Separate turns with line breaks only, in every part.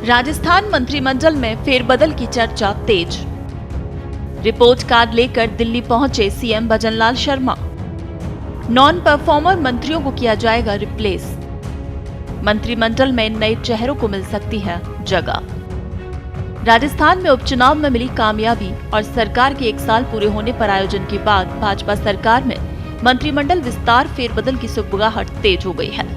राजस्थान मंत्रिमंडल में फेरबदल की चर्चा तेज। रिपोर्ट कार्ड लेकर दिल्ली पहुंचे CM Bhajanlal Sharma. Non performer मंत्रियों को किया जाएगा रिप्लेस। मंत्रिमंडल में नए चेहरों को मिल सकती है जगह। राजस्थान में उपचुनाव में मिली कामयाबी और सरकार के 1 साल पूरे होने पर आयोजन के बाद भाजपा सरकार में मंत्रिमंडल विस्तार फेरबदल की सुगबुगाहट तेज हो गई है।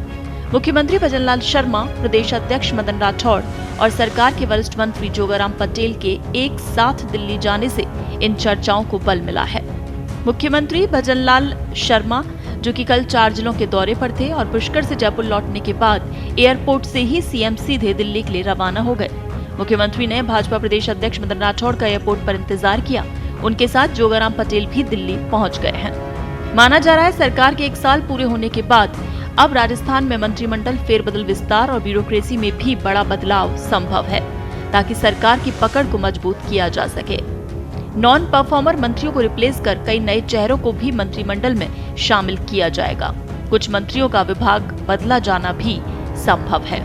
मुख्यमंत्री भजनलाल शर्मा, प्रदेश अध्यक्ष मदन राठौड़ और सरकार के वरिष्ठ मंत्री जोगाराम पटेल के एक साथ दिल्ली जाने से इन चर्चाओं को बल मिला है। मुख्यमंत्री भजनलाल शर्मा, जो कि कल 4 जिलों के दौरे पर थे और पुष्कर से जयपुर लौटने के बाद एयरपोर्ट से ही सीएम सीधे दिल्ली के लिए रवाना हो गए। मुख्यमंत्री ने भाजपा प्रदेश अध्यक्ष मदन राठौड़ का एयरपोर्ट पर इंतजार किया। उनके साथ जोगाराम पटेल भी दिल्ली पहुंच गए हैं। माना जा रहा है सरकार के 1 साल पूरे होने के बाद अब राजस्थान में मंत्रिमंडल फेरबदल विस्तार और ब्यूरोक्रेसी में भी बड़ा बदलाव संभव है, ताकि सरकार की पकड़ को मजबूत किया जा सके। नॉन परफॉर्मर मंत्रियों को रिप्लेस कर कई नए चेहरों को भी मंत्रिमंडल में शामिल किया जाएगा। कुछ मंत्रियों का विभाग बदला जाना भी संभव है।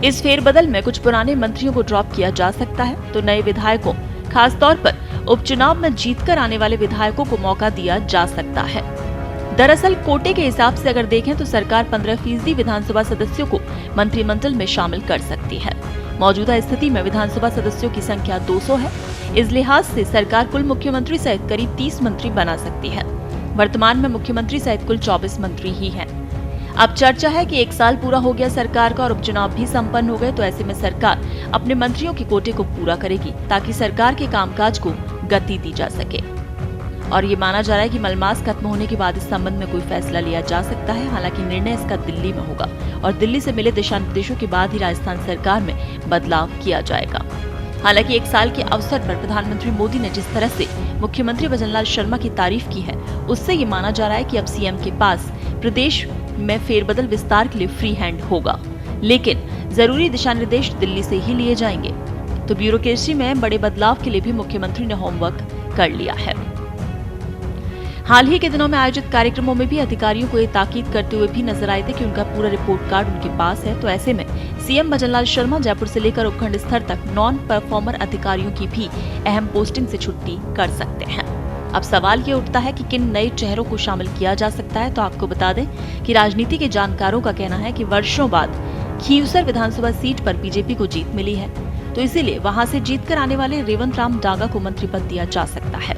इस फेरबदल में कुछ पुराने मंत्रियों को ड्रॉप किया जा सकता है, तो नए विधायकों, खासतौर पर उपचुनाव में जीतकर आने वाले विधायकों को मौका दिया जा सकता है। दरअसल कोटे के हिसाब से अगर देखें तो सरकार 15% विधानसभा सदस्यों को मंत्रिमंडल में शामिल कर सकती है। मौजूदा स्थिति में विधानसभा सदस्यों की संख्या 200 है। इस लिहाज से सरकार कुल मुख्यमंत्री सहित करीब 30 मंत्री बना सकती है। वर्तमान में मुख्यमंत्री सहित कुल 24 मंत्री ही हैं। अब चर्चा है कि 1 साल पूरा हो गया सरकार का और उपचुनाव भी संपन्न हो गए, तो ऐसे में सरकार अपने मंत्रियों के कोटे को पूरा करेगी, ताकि सरकार के कामकाज को गति दी जा सके। और ये माना जा रहा है कि मलमास खत्म होने के बाद इस संबंध में कोई फैसला लिया जा सकता है। हालांकि निर्णय इसका दिल्ली में होगा और दिल्ली से मिले दिशा निर्देशों के बाद ही राजस्थान सरकार में बदलाव किया जाएगा। हालांकि 1 साल के अवसर पर प्रधानमंत्री मोदी ने जिस तरह से मुख्यमंत्री भजनलाल शर्मा की तारीफ की है, उससे ये माना जा रहा है कि अब सीएम के पास प्रदेश में फेरबदल विस्तार के लिए फ्री हैंड होगा, लेकिन जरूरी दिशा निर्देश दिल्ली से ही लिए जाएंगे। तो ब्यूरोक्रेसी में बड़े बदलाव के लिए भी मुख्यमंत्री ने होमवर्क कर लिया है। हाल ही के दिनों में आयोजित कार्यक्रमों में भी अधिकारियों को ये ताकीद करते हुए भी नजर आए थे कि उनका पूरा रिपोर्ट कार्ड उनके पास है, तो ऐसे में सीएम भजनलाल शर्मा जयपुर से लेकर उपखंड स्तर तक नॉन परफॉर्मर अधिकारियों की भी अहम पोस्टिंग से छुट्टी कर सकते हैं। अब सवाल ये उठता है कि किन नए चेहरों को शामिल किया जा सकता है। तो आपको बता दें कि राजनीति के जानकारों का कहना है कि वर्षों बाद खींवसर विधानसभा सीट पर बीजेपी को जीत मिली है, तो इसीलिए वहां से जीतकर आने वाले रेवंत राम डागा को मंत्री पद दिया जा सकता है।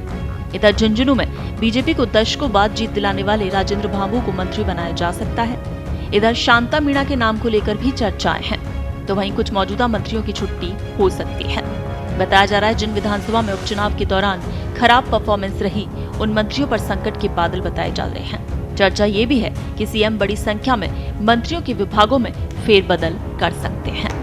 इधर झुंझुनू में बीजेपी को दशकों बाद जीत दिलाने वाले राजेंद्र भाभू को मंत्री बनाया जा सकता है। इधर शांता मीणा के नाम को लेकर भी चर्चाएं हैं, तो वहीं कुछ मौजूदा मंत्रियों की छुट्टी हो सकती है। बताया जा रहा है जिन विधानसभा में उपचुनाव के दौरान खराब परफॉर्मेंस रही, उन मंत्रियों पर संकट के बादल बताए जा रहे हैं। चर्चा ये भी है कि सीएम बड़ी संख्या में मंत्रियों के विभागों में फेरबदल कर सकते हैं।